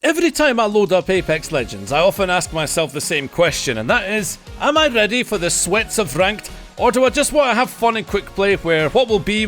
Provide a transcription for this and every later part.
Every time I load up Apex Legends, I often ask myself the same question, and that is, am I ready for the sweats of ranked, or do I just want to have fun in quick play where what will be,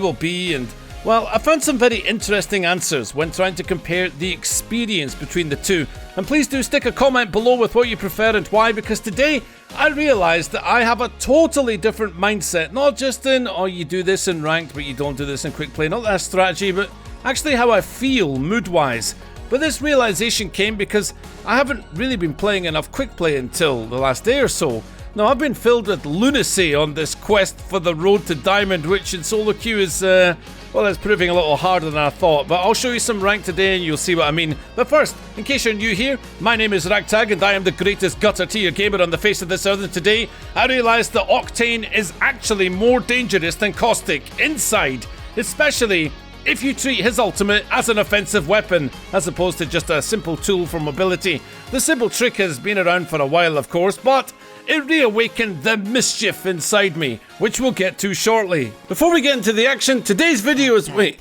and well, I found some very interesting answers when trying to compare the experience between the two, and please do stick a comment below with what you prefer and why, because today I realised that I have a totally different mindset, not just in, oh, you do this in ranked but you don't do this in quick play, not that strategy, but actually how I feel mood-wise. But this realisation came because I haven't really been playing enough quick play until the last day or so. Now, I've been filled with lunacy on this quest for the road to Diamond, which in solo queue is, well, it's proving a little harder than I thought, but I'll show you some rank today and you'll see what I mean. But first, in case you're new here, my name is Tagg and I am the greatest gutter tier gamer on the face of this earth, and today I realised that Octane is actually more dangerous than Caustic inside, especially if you treat his ultimate as an offensive weapon, as opposed to just a simple tool for mobility. The simple trick has been around for a while, of course, but it reawakened the mischief inside me, which we'll get to shortly. Before we get into the action, today's video is... Wait.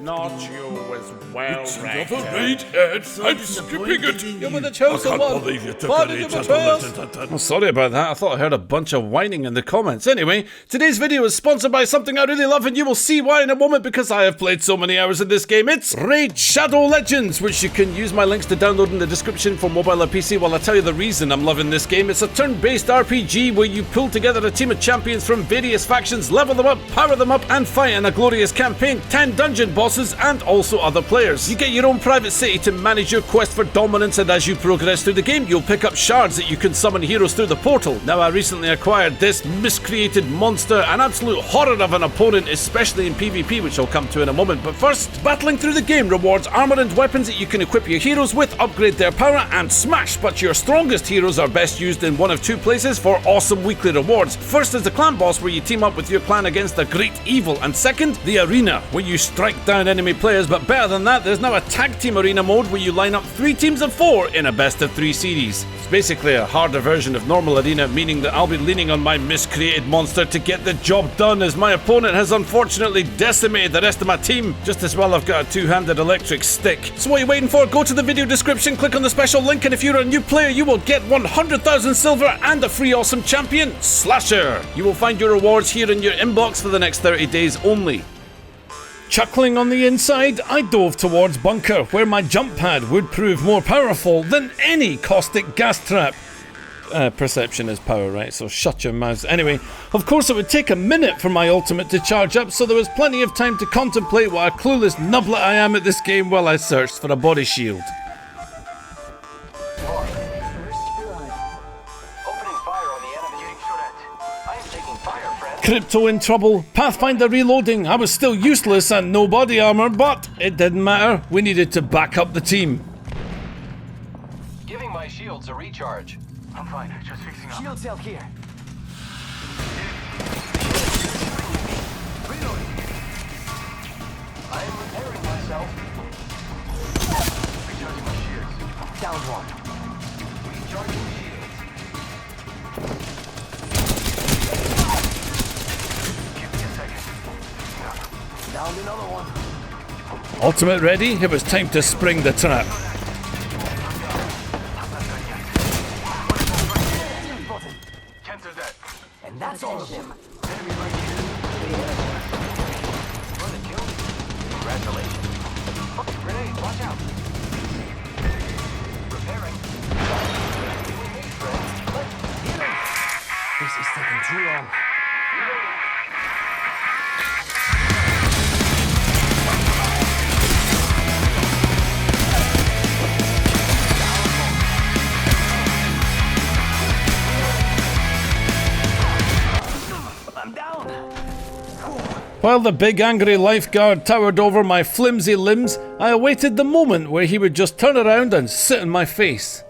Not you as well, It's Ray. another raid, Ed. I'm skipping it. You're with the chosen I one. can't believe you took Why an did you 8 betray us? Oh, sorry about that. I thought I heard a bunch of whining in the comments. Anyway, today's video is sponsored by something I really love, and you will see why in a moment because I have played so many hours in this game. It's Raid Shadow Legends, which you can use my links to download in the description for mobile or PC. While I tell you the reason I'm loving this game, it's a turn-based RPG where you pull together a team of champions from various factions, level them up, power them up, and fight in a glorious campaign, 10 dungeon bosses, and also other players. You get your own private city to manage your quest for dominance, and as you progress through the game, you'll pick up shards that you can summon heroes through the portal. Now, I recently acquired this miscreated monster, an absolute horror of an opponent, especially in PvP, which I'll come to in a moment. But first, battling through the game rewards armor and weapons that you can equip your heroes with, upgrade their power, and smash. But your strongest heroes are best used in one of two places for awesome weekly rewards. First is the clan boss, where you team up with your clan against the great evil, and second, the arena, where you strike down enemy players. But better than that, there's now a tag team arena mode where you line up 3 teams of 4 in a best of 3 series. It's basically a harder version of normal arena, meaning that I'll be leaning on my miscreated monster to get the job done, as my opponent has unfortunately decimated the rest of my team. Just as well I've got a 2-handed electric stick. So what are you waiting for? Go to the video description, click on the special link, and if you're a new player, you will get 100,000 silver and a free awesome champion, Slasher. You will find your rewards here in your inbox for the next 30 days only. Chuckling on the inside, I dove towards bunker, where my jump pad would prove more powerful than any caustic gas trap. Perception is power, right? So shut your mouth. Anyway, of course it would take a minute for my ultimate to charge up, so there was plenty of time to contemplate what a clueless nublet I am at this game while I searched for a body shield. Crypto in trouble, Pathfinder reloading, I was still useless and no body armor, but it didn't matter, we needed to back up the team. Giving my shields a recharge. I'm fine, just fixing up. Shield cell here. Reloading. I am repairing myself. Recharging my shields. Down one. Recharging shields. Give me a second. Down another one. Ultimate ready? It was time to spring the trap. Cancel that. And that's all of them. Enemy right here. Run and kill. Congratulations. Grenade, watch out. Repairing. Doing me, friend. Let's get him. This is taking too long. While the big angry lifeguard towered over my flimsy limbs, I awaited the moment where he would just turn around and sit in my face.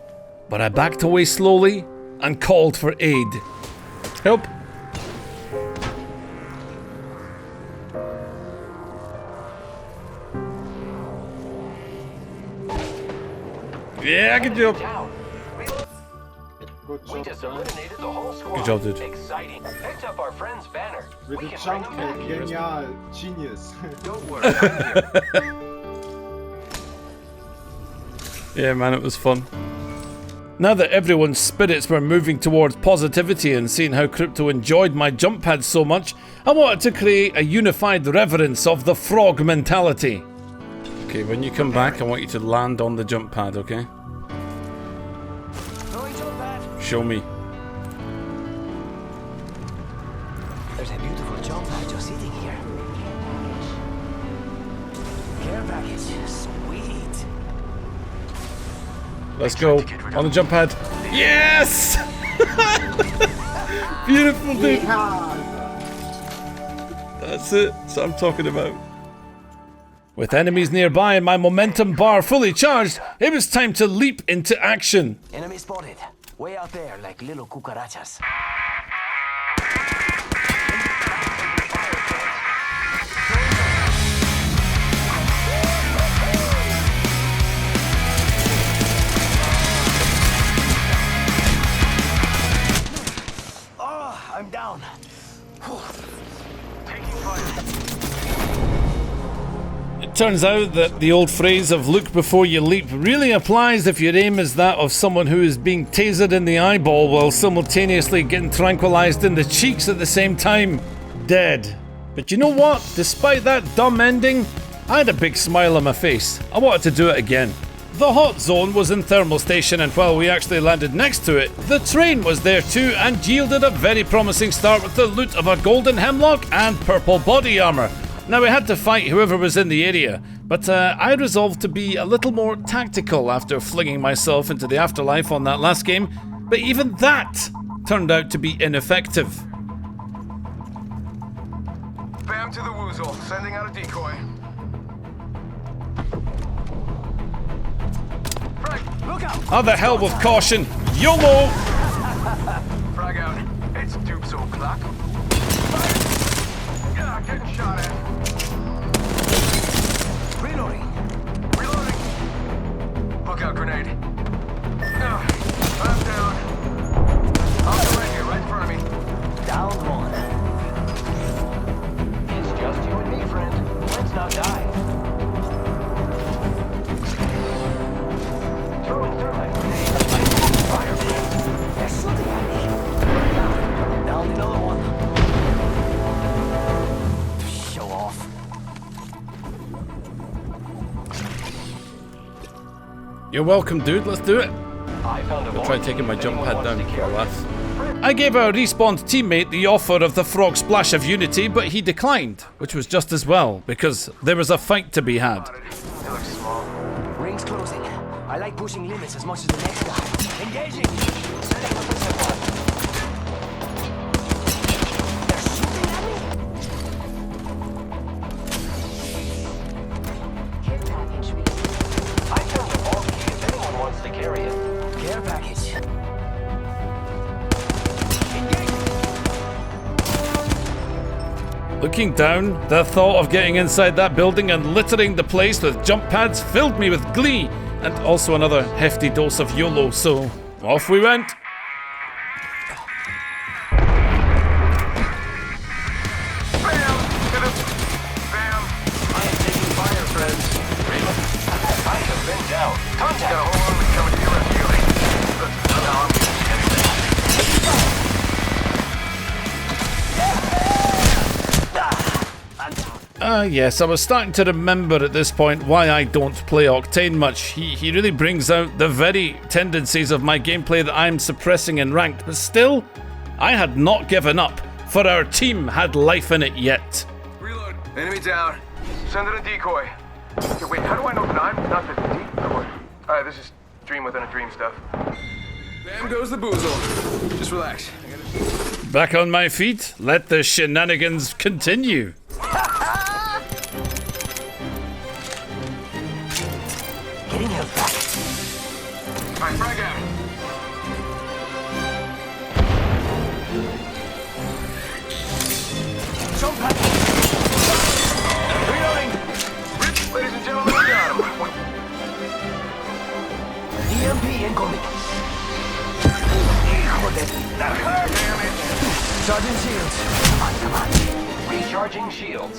But I backed away slowly and called for aid. Help! Yeah, good job. Down. We just eliminated the whole squad. Good job, dude. Exciting. Picked up our friend's banner. With We the can bring jump him back. genial, genius. Don't worry, I'm here. Yeah, man, it was fun. Now that everyone's spirits were moving towards positivity and seeing how Crypto enjoyed my jump pads so much, I wanted to create a unified reverence of the frog mentality. Okay, when you come back, I want you to land on the jump pad, okay? Show me. There's a beautiful jump pad just sitting here. Care package. Sweet. Let's go. On the jump pad. Yes! Beautiful, dude. That's it. That's what I'm talking about. With enemies nearby and my momentum bar fully charged, it was time to leap into action. Enemy spotted. Way out there, like little cucarachas. Oh, I'm down. Taking fire. It turns out that the old phrase of look before you leap really applies if your aim is that of someone who is being tasered in the eyeball while simultaneously getting tranquilized in the cheeks at the same time. Dead. But you know what? Despite that dumb ending, I had a big smile on my face. I wanted to do it again. The hot zone was in Thermal Station, and while we actually landed next to it, the train was there too and yielded a very promising start with the loot of a golden hemlock and purple body armor. Now, we had to fight whoever was in the area, but I resolved to be a little more tactical after flinging myself into the afterlife on that last game, but even that turned out to be ineffective. Bam to the woozle. Sending out a decoy. Frag, look out! How the hell with caution? YOLO! Frag out. It's dupes o'clock. Yeah, getting shot at. Reloading. Reloading. Look out, grenade. I'm down. I'll go right here, right in front of me. Down one. It's just you and me, friend. Let's not die. Throwing thermite grenade. Fire. They're shooting at me. Down another one. Show off. You're welcome, dude. Let's do it. I found a I'll try taking my jump pad down for a laugh. I gave our respawned teammate the offer of the frog splash of unity, but he declined, which was just as well, because there was a fight to be had. It looks small. Rings closing. I like pushing limits as much as the next guy. Engaging. Setting up a one. They're shooting at me. I found a vault key if anyone wants to carry it. Care package. Looking down, the thought of getting inside that building and littering the place with jump pads filled me with glee, and also another hefty dose of YOLO, so off we went. Bam! Hit him! Bam! I am taking fire, friends. I have been down. Contact! Got a whole army coming to your rescue. No, I'm Yes, I was starting to remember at this point why I don't play Octane much. He really brings out the very tendencies of my gameplay that I'm suppressing in ranked, but still, I had not given up, for our team had life in it yet. Reload. Enemy down. Send in a decoy. Okay, wait, how do I know that I'm not the decoy? Alright, this is dream within a dream stuff. Bam goes the boozle. Just relax. Back on my feet, let the shenanigans continue. Getting health back. Alright, frag out. Jump pack. Reloading. Rip, ladies and gentlemen, we got him. EMP incoming. That hurt. Charging shields. Come on. Recharging shields.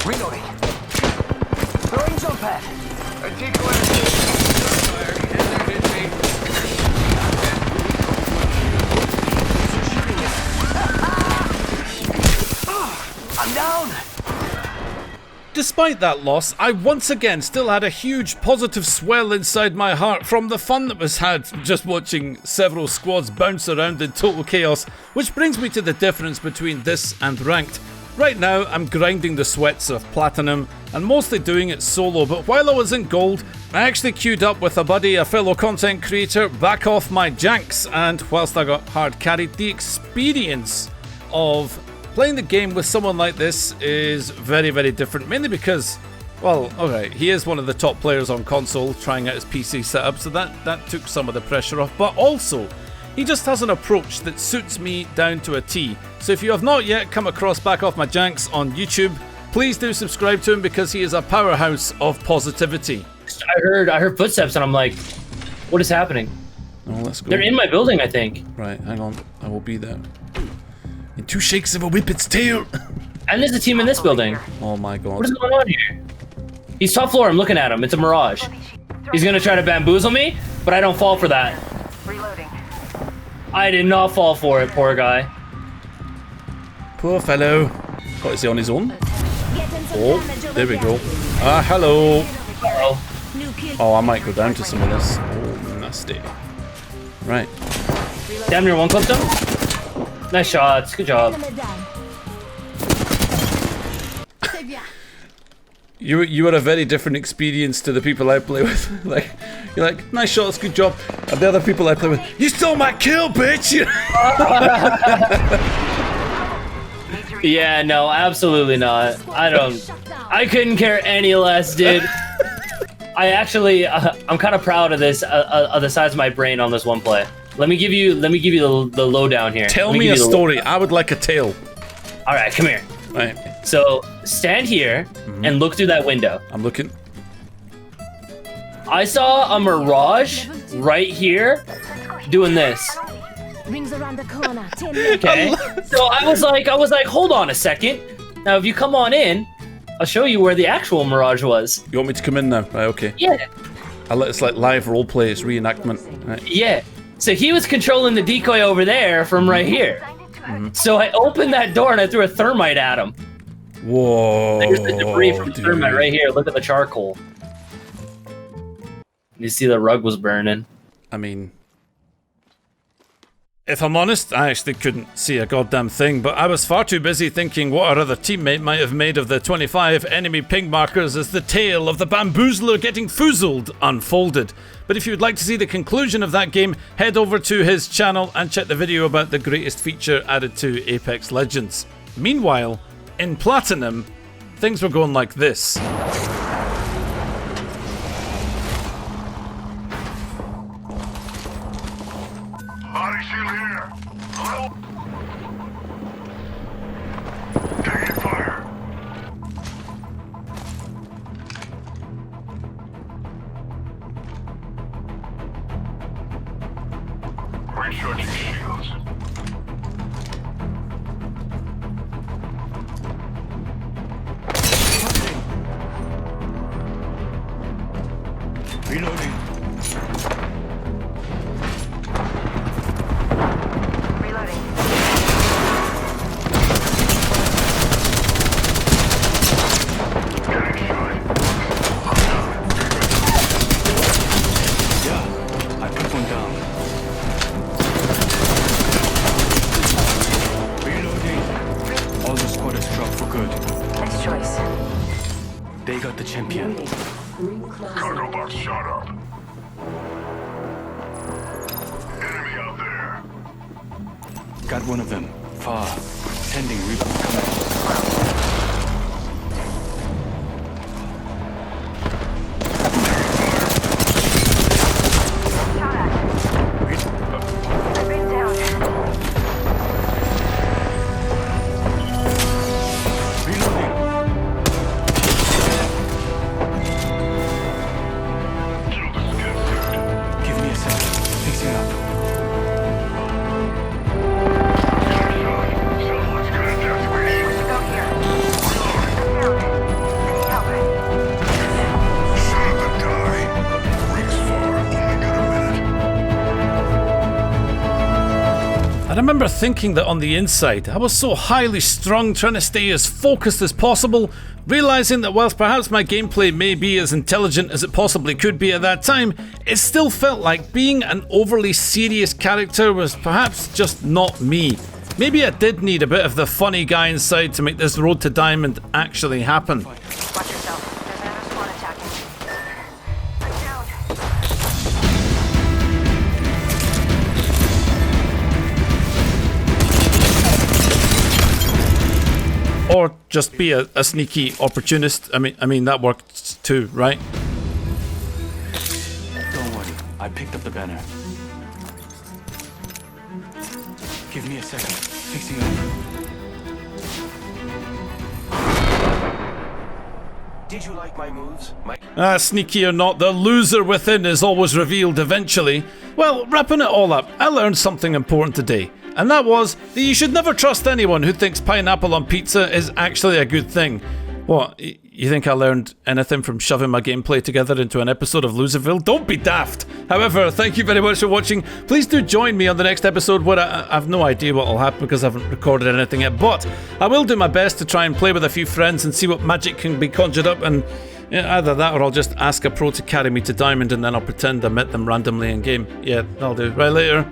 Reloading. Throwing jump pad. A decoy. I'm down. Despite that loss, I once again still had a huge positive swell inside my heart from the fun that was had just watching several squads bounce around in total chaos, which brings me to the difference between this and ranked. Right now, I'm grinding the sweats of platinum and mostly doing it solo, but while I was in gold, I actually queued up with a buddy, a fellow content creator, back off my janks, and whilst I got hard carried, the experience of playing the game with someone like this is very, very different, mainly because, well, okay, he is one of the top players on console trying out his PC setup, so that took some of the pressure off, but also, he just has an approach that suits me down to a T. So if you have not yet come across Back Off My Janks on YouTube, please do subscribe to him because he is a powerhouse of positivity. I heard footsteps and I'm like, what is happening? Oh, let's go. They're in my building, I think. Right, hang on, I will be there. In 2 shakes of a whippet's tail. And there's a team in this building. Oh my god. What is going on here? He's top floor, I'm looking at him. It's a mirage. He's gonna try to bamboozle me, but I don't fall for that. Reloading. I did not fall for it, poor guy. Poor fellow. What, is he on his own? Oh, there we go. Ah, hello. Uh-oh. Oh, I might go down to some of this. Oh, nasty. Right. Damn near one clipped him. Nice shots, good job. You are a very different experience to the people I play with. Like, you're like, nice shots, good job. And the other people I play with, you stole my kill, bitch! Yeah, no, absolutely not. I couldn't care any less, dude. I actually, I'm kind of proud of this, of the size of my brain on this one play. Let me give you the lowdown here. Tell me a story. I would like a tale. All right, come here. Right. So stand here and look through that window. I'm looking. I saw a mirage right here doing this. Rings around the corner. Okay. So I was like, hold on a second. Now, if you come on in, I'll show you where the actual mirage was. You want me to come in now? Right, okay. Yeah. It's like live roleplay, it's reenactment. Right. Yeah. So he was controlling the decoy over there from right here. So I opened that door and I threw a thermite at him. Whoa. There's the debris from the dude. thermite right here. Look at the charcoal. You see the rug was burning. I mean, if I'm honest, I actually couldn't see a goddamn thing, but I was far too busy thinking what our other teammate might have made of the 25 enemy ping markers as the tale of the bamboozler getting foozled unfolded. But if you would like to see the conclusion of that game, head over to his channel and check the video about the greatest feature added to Apex Legends. Meanwhile, in Platinum, things were going like this. Body shield here. Hello? Taking fire. Recharging shields. Reloading. Reloading. Getting shot. Yeah, I put one down. Reloading. All the squad is dropped for good. Nice choice. They got the champion. Cargo box shot up. Enemy out there. Got one of them. Far. Sending rebound coming. I've been down. Reloading. Shield is good. Give me a sec. Fixing up. Someone's gonna death wish. Go here. I remember thinking that on the inside, I was so highly strung trying to stay as focused as possible, realising that whilst perhaps my gameplay may be as intelligent as it possibly could be at that time, it still felt like being an overly serious character was perhaps just not me. Maybe I did need a bit of the funny guy inside to make this road to diamond actually happen. Watch yourself. There's another squad attacking. I'm down. Or just be a sneaky opportunist. I mean that worked too, right? Don't worry, I picked up the banner. Give me a second. Fixing it. Did you like my moves, Mike? Sneaky or not, the loser within is always revealed eventually. Well, wrapping it all up, I learned something important today. And that was that you should never trust anyone who thinks pineapple on pizza is actually a good thing. What, you think I learned anything from shoving my gameplay together into an episode of Loserville? Don't be daft! However, thank you very much for watching. Please do join me on the next episode where I have no idea what will happen because I haven't recorded anything yet, but I will do my best to try and play with a few friends and see what magic can be conjured up, and either that or I'll just ask a pro to carry me to diamond and then I'll pretend I met them randomly in game. Yeah, that'll do. Right, later.